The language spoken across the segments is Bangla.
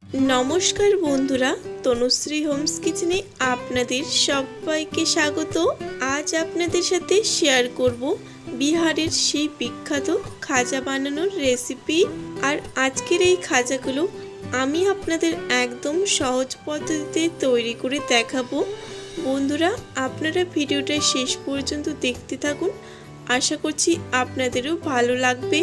नमस्कार बंधुरा तनुश्री होम्स किचेने आपनादेर सबाइके स्वागत। आज आपनादेर साथे शेयर करब बिहारेर सेई बिख्यात खाजा बानानोर रेसिपि। और आजकेर एई खाजागुलो आमी आपनादेर एकदम सहज पद्धतिते तैरी करे देखाबो। बंधुरा आपनारा भिडियोटा शेष पर्यन्त देखते थाकुन, आशा करछि आपनादेरও भालो लागबे।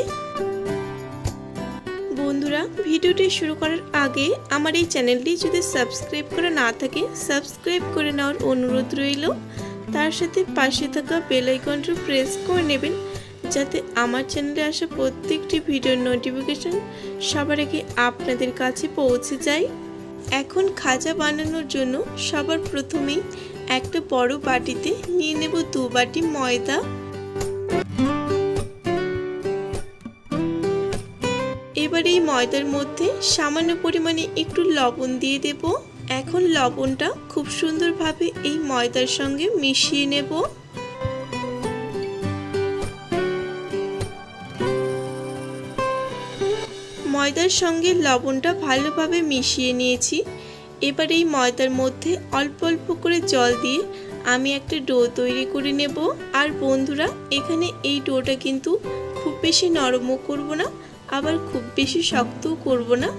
बंधुरा भिडियोटी शुरू करार आगे आमार এই চ্যানেলটি যদি সাবস্ক্রাইব করা না থাকে সাবস্ক্রাইব করে নেওয়ার অনুরোধ রইল। তার সাথে পাশে থাকা বেল আইকনটি প্রেস করে নেবেন যাতে আমার চ্যানেলে আসা প্রত্যেকটি ভিডিওর নোটিফিকেশন সবার আগে আপনাদের কাছে পৌঁছে যায়। এখন খাজা বানানোর জন্য সবার প্রথমেই একটা বড় বাটিতে নিয়ে নেব 2 বাটি ময়দা। এবারে এই ময়দার মধ্যে সামান্য পরিমাণে একটু লবণ দিয়ে দেব। এখন লবণটা খুব সুন্দরভাবে এই ময়দার সঙ্গে মিশিয়ে নেব। ময়দার সঙ্গে লবণটা ভালোভাবে মিশিয়ে নিয়েছি। এবার এই ময়দার মধ্যে অল্প অল্প করে জল দিয়ে আমি একটা ডো তৈরি করে নেব। আর বন্ধুরা এখানে এই ডোটা কিন্তু খুব বেশি নরমও করব না আবার খুব বেশি শক্তও করব না,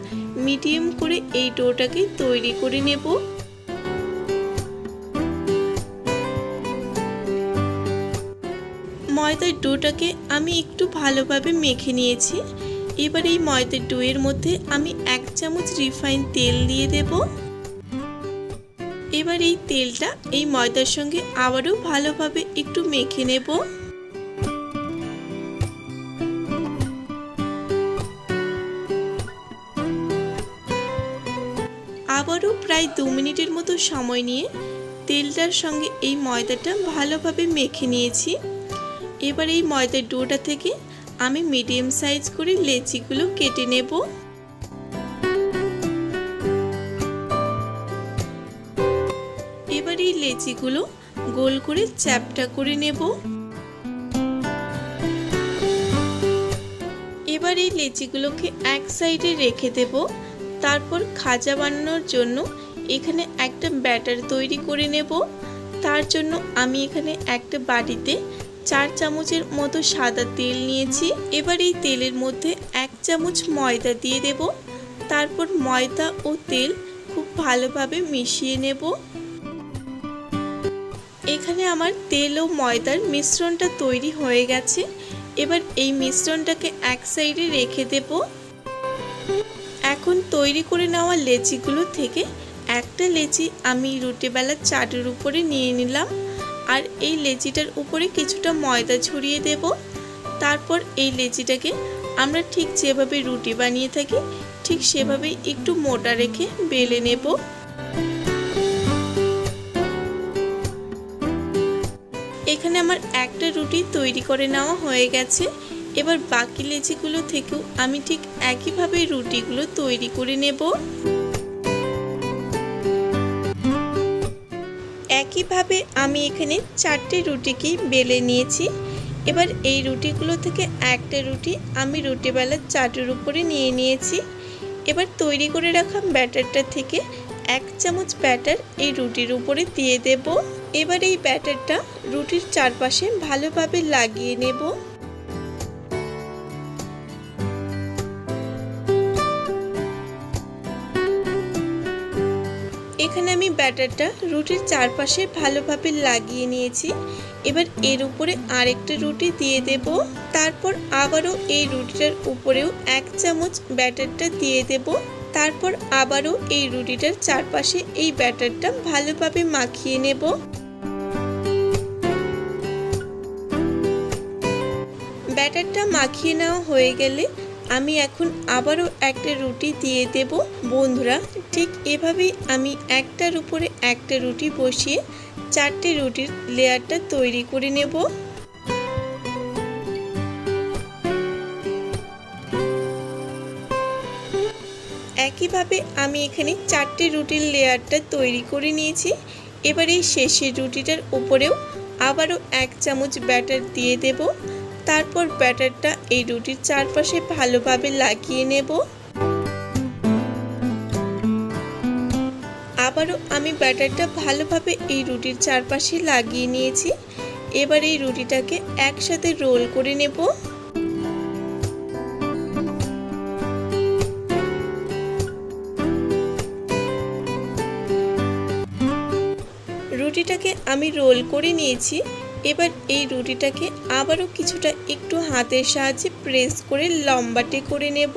মিডিয়াম করে এই ডোটাকে তৈরি করে নেব। ময়দার ডোটাকে আমি একটু ভালোভাবে মেখে নিয়েছি। এবার এই ময়দার ডোয়ের মধ্যে আমি 1 চামচ রিফাইন তেল দিয়ে দেব। এবার এই তেলটা এই ময়দার সঙ্গে আবারও ভালোভাবে একটু মেখে নেব। আবারও প্রায় 2 মিনিটের মতো সময় নিয়ে তেলটার সঙ্গে এই ময়দাটা ভালোভাবে মেখে নিয়েছি। এবার এই ময়দার ডোটা থেকে আমি মিডিয়াম সাইজ করে লেচিগুলো কেটে নেব। এবার এই লেচিগুলো গোল করে চ্যাপ্টা করে নেব। এবার এই লেচিগুলোকে এক সাইডে রেখে দেব। তারপর খাজা বানানোর জন্য এখানে একটা ব্যাটার তৈরি করে নেব। তার জন্য আমি এখানে একটা বাটিতে 4 চামচের মতো সাদা তেল নিয়েছি। এবার এই তেলের মধ্যে 1 চামচ ময়দা দিয়ে দেব। তারপর ময়দা ও তেল খুব ভালোভাবে মিশিয়ে নেব। এখানে আমার তেল ও ময়দার মিশ্রণটা তৈরি হয়ে গেছে। এবার এই মিশ্রণটাকে এক সাইডে রেখে দেব। এখন তৈরি করে নেওয়া লেচিগুলো থেকে একটা লেচি আমি রুটি বেলার চাটুর উপরে নিয়ে নিলাম। আর এই লেচিটার উপরে কিছুটা ময়দা ছড়িয়ে দেব। তারপর এই লেচিটাকে আমরা ঠিক যেভাবে রুটি বানিয়ে থাকি ঠিক সেভাবেই একটু মোটা রেখে বেলে নেব। এখানে আমার একটা রুটি তৈরি করে নেওয়া হয়ে গেছে। এবার বাকি লেচিগুলো থেকেও আমি ঠিক একইভাবে রুটিগুলো তৈরি করে নেব। একইভাবে আমি এখানে 4টে রুটিকেই বেলে নিয়েছি। এবার এই রুটিগুলো থেকে একটা রুটি আমি রুটি বেলার চাটুর উপরে নিয়ে নিয়েছি। এবার তৈরি করে রাখা ব্যাটারটা থেকে 1 চামচ ব্যাটার এই রুটির উপরে দিয়ে দেব। এবার এই ব্যাটারটা রুটির চারপাশে ভালোভাবে লাগিয়ে নেব। এখানে আমি ব্যাটারটা রুটির চারপাশে ভালোভাবে লাগিয়ে নিয়েছি। এবার এর উপরে আরেকটা রুটি দিয়ে দেব। তারপর আবারও এই রুটিটার উপরেও 1 চামচ ব্যাটারটা দিয়ে দেব। তারপর আবারও এই রুটিটার চারপাশে এই ব্যাটারটা ভালোভাবে মাখিয়ে নেব। ব্যাটারটা মাখিয়ে নেওয়া হয়ে গেলে আমি এখন আবারও একটা রুটি দিয়ে দেব। বন্ধুরা ঠিক এভাবেই আমি একটার উপরে একটা রুটি বসিয়ে 4টে রুটির লেয়ারটা তৈরি করে নেব। একইভাবে আমি এখানে 4টে রুটির লেয়ারটা তৈরি করে নিয়েছি। এবার এই শেষের রুটিটার উপরেও আবারও 1 চামচ ব্যাটার দিয়ে দেব। তারপর ব্যাটারটা এই রুটির চারপাশে ভালোভাবে লাগিয়ে নেব। আবারও আমি ব্যাটারটা ভালোভাবে এই রুটির চারপাশে লাগিয়ে নিয়েছি। এবার এই রুটিটাকে একসাথে রোল করে নেব। রুটিটাকে আমি রোল করে নিয়েছি। এবার এই রুটিটাকে আবারও কিছুটা একটু হাতের সাহায্যে প্রেস করে লম্বাটে করে নেব।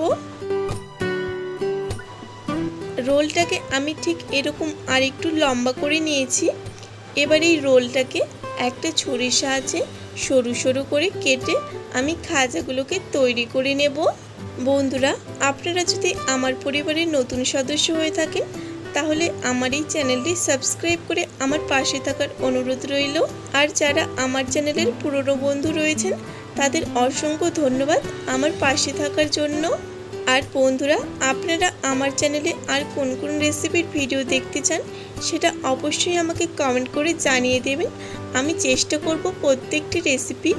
রোলটাকে আমি ঠিক এরকম আর একটু লম্বা করে নিয়েছি। এবার এই রোলটাকে একটা ছুরির সাহায্যে সরু সরু করে কেটে আমি খাজাগুলোকে তৈরি করে নেব। বন্ধুরা, আপনারা যদি আমার পরিবারের নতুন সদস্য হয়ে থাকেন তাহলে আমার এই চ্যানেলটি সাবস্ক্রাইব করে আমার পাশে থাকার অনুরোধ রইল। আর যারা আমার চ্যানেলের পুরনো বন্ধু রয়েছেন তাদের অসংখ্য ধন্যবাদ আমার পাশে থাকার জন্য। আর বন্ধুরা, আপনারা আমার চ্যানেলে আর কোন কোন রেসিপির ভিডিও দেখতে চান সেটা অবশ্যই আমাকে কমেন্ট করে জানিয়ে দেবেন। আমি চেষ্টা করব প্রত্যেকটি রেসিপি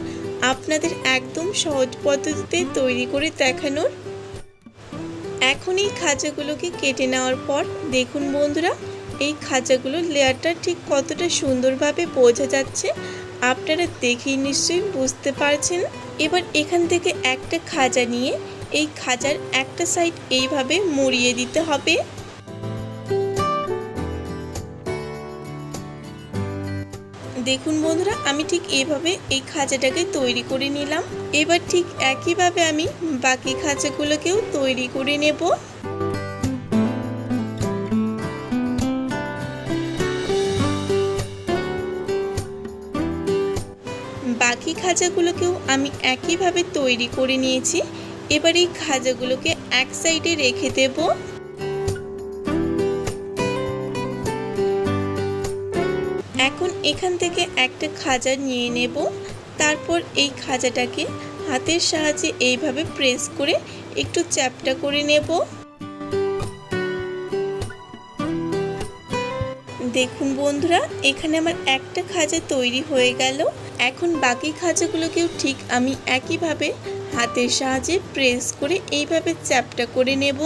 আপনাদের একদম সহজ পদ্ধতিতে তৈরি করে দেখানোর। এখন এই খাজাগুলোকে কেটে নেওয়ার পর দেখুন বন্ধুরা, এই খাজাগুলোর লেয়ারটা ঠিক কতটা সুন্দরভাবে বোঝা যাচ্ছে, আপনারা দেখেই নিশ্চয়ই বুঝতে পারছেন। এবার এখান থেকে একটা খাজা নিয়ে এই খাজার একটা সাইড এইভাবে মুড়িয়ে দিতে হবে। দেখুন বন্ধুরা, আমি ঠিক এইভাবে এই খাজাটাকে তৈরি করে নিলাম। এবার ঠিক একইভাবে আমি বাকি খাজাগুলোকেও তৈরি করে নেব। বাকি খাজাগুলোকেও আমি একইভাবে তৈরি করে নিয়েছি। এবার এই খাজাগুলোকে এক সাইডে রেখে দেব। এখন এখান থেকে একটা খাজা নিয়ে নেব। তারপর এই খাজাটাকে হাতের সাহায্যে এইভাবে প্রেস করে একটু চ্যাপ্টা করে নেব। দেখুন বন্ধুরা, এখানে আমার একটা খাজা তৈরি হয়ে গেল। এখন বাকি খাজাগুলোকেও ঠিক আমি একইভাবে হাতের সাহায্যে প্রেস করে এইভাবে চ্যাপ্টা করে নেব।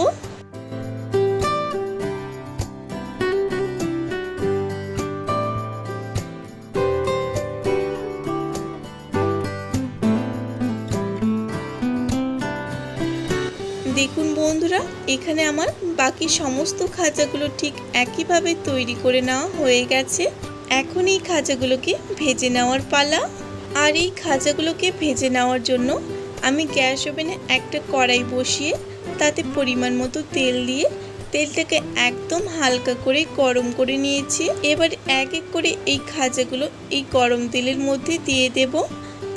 দেখুন বন্ধুরা, এখানে আমার বাকি সমস্ত খাজাগুলো ঠিক একইভাবে তৈরি করে নেওয়া হয়ে গেছে। এখন এই খাজাগুলোকে ভেজে নেওয়ার পালা। আর এই খাজাগুলোকে ভেজে নেওয়ার জন্য আমি গ্যাস ওভেনে একটা কড়াই বসিয়ে তাতে পরিমাণ মতো তেল দিয়ে তেলটাকে একদম হালকা করে গরম করে নিয়েছি। এবার এক এক করে এই খাজাগুলো এই গরম তেলের মধ্যে দিয়ে দেব।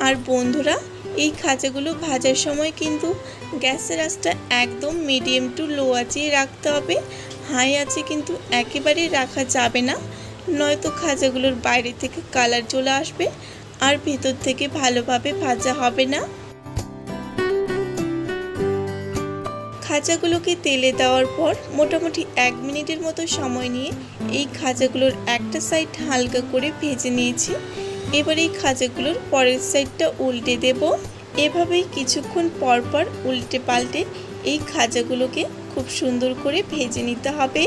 আর বন্ধুরা, এই খাজাগুলো ভাজার সময় কিন্তু গ্যাসের আঁচটা একদম মিডিয়াম টু লো আঁচে রাখতে হবে। হাই আঁচে কিন্তু একেবারে রাখা যাবে না, নয়তো খাজাগুলোর বাইরে থেকে কালার চলে আসবে আর ভেতর থেকে ভালোভাবে ভাজা হবে না। খাজাগুলোকে তেলে দেওয়ার পর মোটামুটি 1 মিনিটের মতো সময় নিয়ে এই খাজাগুলোর একটা সাইড হালকা করে ভেজে নিয়েছি। এবার এই খাজাগুলোর পরের সাইডটা উল্টে দেব। এভাবেই কিছুক্ষণ পর পর উল্টে পাল্টে এই খাজাগুলোকে খুব সুন্দর করে ভেজে নিতে হবে।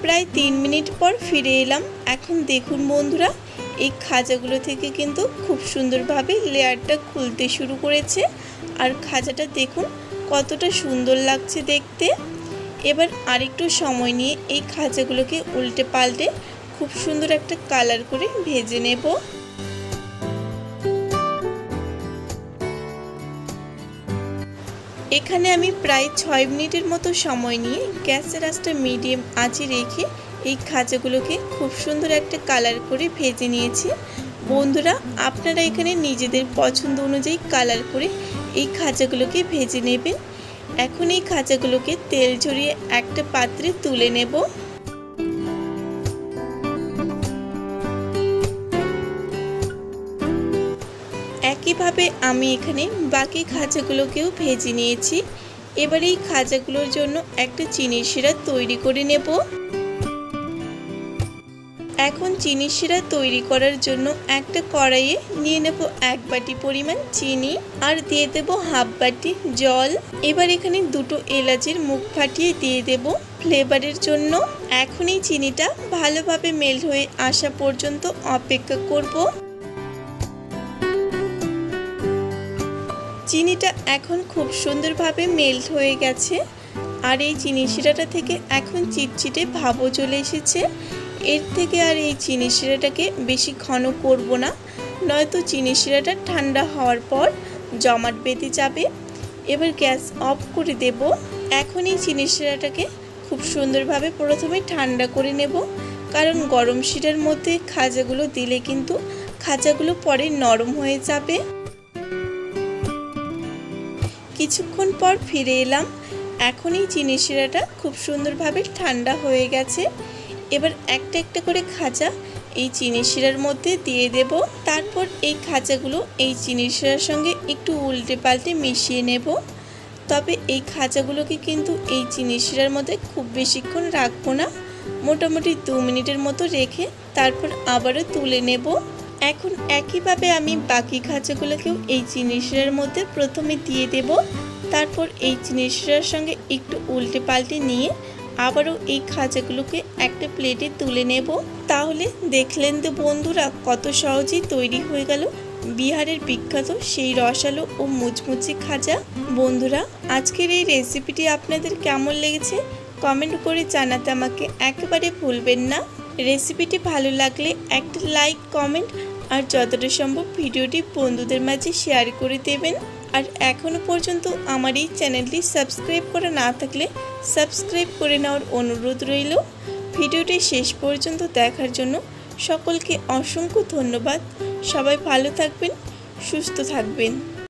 প্রায় 3 মিনিট পর ফিরে এলাম। এখন দেখুন বন্ধুরা, এই খাজাগুলো থেকে কিন্তু খুব সুন্দরভাবে লেয়ারটা খুলতে শুরু করেছে। আর খাজাটা দেখুন কতটা সুন্দর লাগছে দেখতে। এবার আরেকটু সময় নিয়ে এই খাজাগুলোকে উল্টে পাল্টে খুব সুন্দর একটা কালার করে ভেজে নেব। এখানে আমি প্রায় 6 মিনিটের মতো সময় নিয়ে গ্যাসের আঁচটা মিডিয়াম আঁচে রেখে এই খাজাগুলোকে খুব সুন্দর একটা কালার করে ভেজে নিয়েছি। বন্ধুরা, আপনারা এখানে নিজেদের পছন্দ অনুযায়ী কালার করে এই খাজাগুলোকে ভেজে নেবেন। এখন এই খাজাগুলোকে তেল ঝরিয়ে একটা পাত্রে তুলে নেব। একইভাবে আমি এখানে বাকি খাজাগুলোকেও ভেজে নিয়েছি। এবার এই খাজাগুলোর জন্য একটা চিনির শিরা তৈরি করে নেব। এখন চিনি শিরা তৈরি করার জন্য একটা কড়াইয়ে নিয়ে নেব 1 বাটি পরিমাণ চিনি আর দিয়ে দেব হাফ বাটি জল। এবার এখানে দুটো এলাচের মুখ ফাটিয়ে দিয়ে দেব ফ্লেভারের জন্য। এখন এই চিনিটা ভালোভাবে মেল্ট হয়ে আসা পর্যন্ত অপেক্ষা করব। চিনিটা এখন খুব সুন্দরভাবে মেল্ট হয়ে গেছে আর এই চিনি শিরাটা থেকে এখন চিটচিটে ভাবও চলে এসেছে। এর থেকে আর এই চিনি শিরাটাকে বেশি ঘন করব না, নয়তো চিনি শিরাটা ঠান্ডা হওয়ার পর জমাট বেঁধে যাবে। এবার গ্যাস অফ করে দেব। এখন এই চিনি শিরাটাকে খুব সুন্দরভাবে প্রথমে ঠান্ডা করে নেব, কারণ গরম শিরার মধ্যে খাজাগুলো দিলে কিন্তু খাজাগুলো পরে নরম হয়ে যাবে। কিছুক্ষণ পর ফিরে এলাম। এখন এই চিনি শিরাটা খুব সুন্দরভাবে ঠান্ডা হয়ে গেছে। এবার একটা একটা করে খাজা এই চিনি শিরার মধ্যে দিয়ে দেব। তারপর এই খাজাগুলো এই চিনি শিরার সঙ্গে একটু উল্টে পাল্টে মিশিয়ে নেব। তবে এই খাজাগুলোকে কিন্তু এই চিনি শিরার মধ্যে খুব বেশিক্ষণ রাখবো না, মোটামুটি 2 মিনিটের মতো রেখে তারপর আবারও তুলে নেব। এখন একইভাবে আমি বাকি খাজাগুলোকেও এই চিনি শিরার মধ্যে প্রথমে দিয়ে দেব। তারপর এই চিনি শিরার সঙ্গে একটু উল্টে পাল্টে নিয়ে আবারও এই খাজাগুলোকে একটা প্লেটে তুলে নেব। তাহলে দেখলেন তো বন্ধুরা, কত সহজেই তৈরি হয়ে গেল বিহারের বিখ্যাত সেই রসালো ও মুচমুচে খাজা। বন্ধুরা, আজকের এই রেসিপিটি আপনাদের কেমন লেগেছে কমেন্ট করে জানাতে আমাকে একেবারে ভুলবেন না। রেসিপিটি ভালো লাগলে একটা লাইক, কমেন্ট আর যতটা সম্ভব ভিডিওটি বন্ধুদের মাঝে শেয়ার করে দেবেন। আর এখনও পর্যন্ত আমার এই চ্যানেলটি সাবস্ক্রাইব করা না থাকলে সাবস্ক্রাইব করে নেওয়ার অনুরোধ রইল। ভিডিওটি শেষ পর্যন্ত দেখার জন্য সকলকে অসংখ্য ধন্যবাদ। সবাই ভালো থাকবেন, সুস্থ থাকবেন।